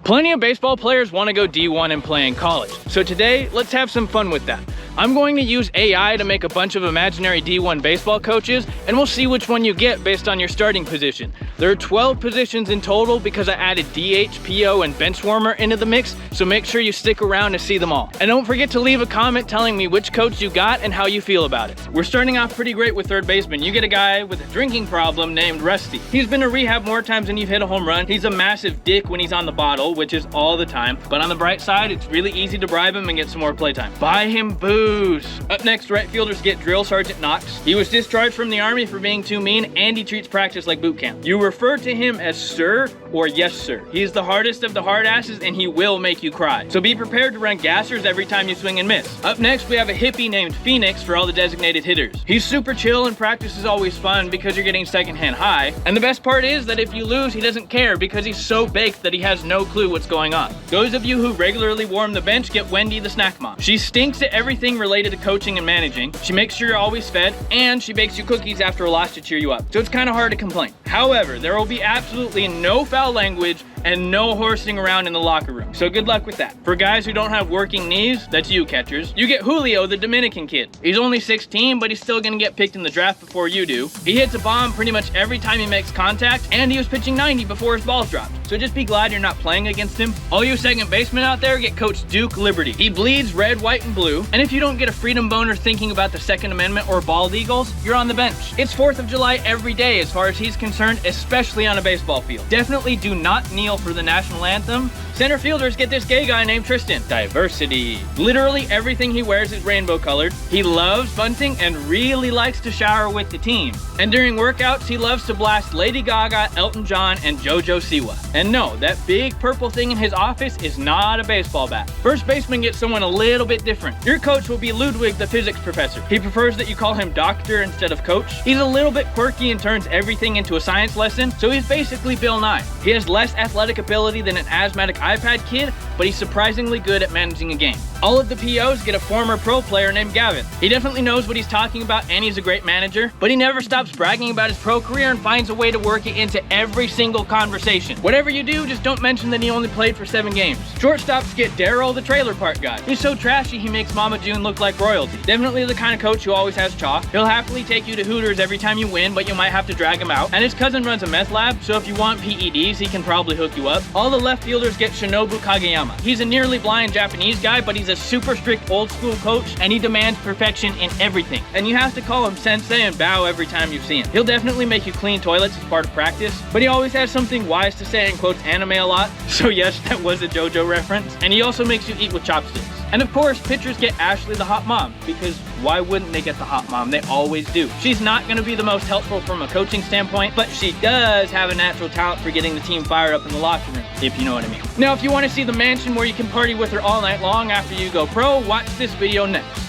Plenty of baseball players want to go D1 and play in college. So today, let's have some fun with that. I'm going to use AI to make a bunch of imaginary D1 baseball coaches, and we'll see which one you get based on your starting position. There are 12 positions in total because I added DH, PO, and bench warmer into the mix, so make sure you stick around to see them all. And don't forget to leave a comment telling me which coach you got and how you feel about it. We're starting off pretty great with third baseman. You get a guy with a drinking problem named Rusty. He's been to rehab more times than you've hit a home run. He's a massive dick when he's on the bottle, which is all the time. But on the bright side, it's really easy to bribe him and get some more playtime. Buy him booze. Up next, right fielders get Drill Sergeant Knox. He was discharged from the Army for being too mean, and he treats practice like boot camp. You refer to him as sir or yes sir. He's the hardest of the hard asses, and he will make you cry. So be prepared to run gassers every time you swing and miss. Up next, we have a hippie named Phoenix for all the designated hitters. He's super chill, and practice is always fun because you're getting secondhand high. And the best part is that if you lose, he doesn't care because he's so baked that he has no clue what's going on. Those of you who regularly warm the bench get Wendy the snack mom. She stinks at everything related to coaching and managing. She makes sure you're always fed, and she bakes you cookies after a loss to cheer you up. So it's kind of hard to complain. However, there will be absolutely no foul language and no horsing around in the locker room. So good luck with that. For guys who don't have working knees, that's you catchers, you get Julio, the Dominican kid. He's only 16, but he's still gonna get picked in the draft before you do. He hits a bomb pretty much every time he makes contact, and he was pitching 90 before his balls dropped. So just be glad you're not playing against him. All you second basemen out there get Coach Duke Liberty. He bleeds red, white, and blue. And if you don't get a freedom boner thinking about the Second Amendment or bald eagles, you're on the bench. It's 4th of July every day as far as he's concerned, especially on a baseball field. Definitely do not kneel for the national anthem. Center fielders get this gay guy named Tristan. Diversity. Literally everything he wears is rainbow colored. He loves bunting and really likes to shower with the team. And during workouts, he loves to blast Lady Gaga, Elton John, and JoJo Siwa. And no, that big purple thing in his office is not a baseball bat. First baseman gets someone a little bit different. Your coach will be Ludwig, the physics professor. He prefers that you call him doctor instead of coach. He's a little bit quirky and turns everything into a science lesson, so he's basically Bill Nye. He has less athletic ability than an asthmatic iPad kid, but he's surprisingly good at managing a game. All of the POs get a former pro player named Gavin. He definitely knows what he's talking about, and he's a great manager, but he never stops bragging about his pro career and finds a way to work it into every single conversation. Whatever you do, just don't mention that he only played for 7 games. Shortstops get Daryl, the trailer park guy. He's so trashy he makes Mama June look like royalty. Definitely the kind of coach who always has chalk. He'll happily take you to Hooters every time you win, but you might have to drag him out. And his cousin runs a meth lab, so if you want PEDs, he can probably hook you up. All the left fielders get Shinobu Kageyama. He's a nearly blind Japanese guy, but he's a super strict old school coach, and he demands perfection in everything. And you have to call him sensei and bow every time you see him. He'll definitely make you clean toilets as part of practice, but he always has something wise to say and quotes anime a lot. So yes, that was a JoJo reference. And he also makes you eat with chopsticks. And of course, pitchers get Ashley the hot mom, because why wouldn't they get the hot mom? They always do. She's not gonna be the most helpful from a coaching standpoint, but she does have a natural talent for getting the team fired up in the locker room, if you know what I mean. Now, if you wanna see the mansion where you can party with her all night long after you go pro, watch this video next.